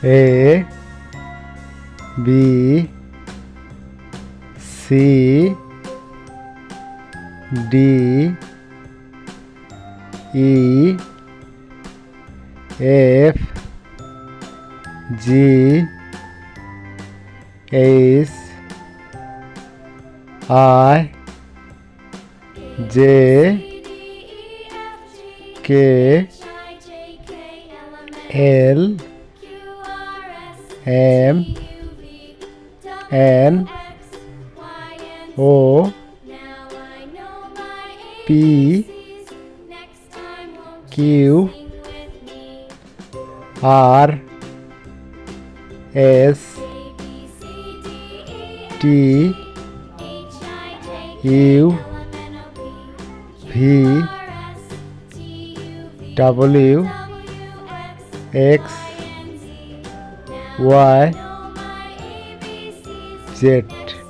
A B C D E F G H I J K L M N O P Q R S T U V W X Y Z.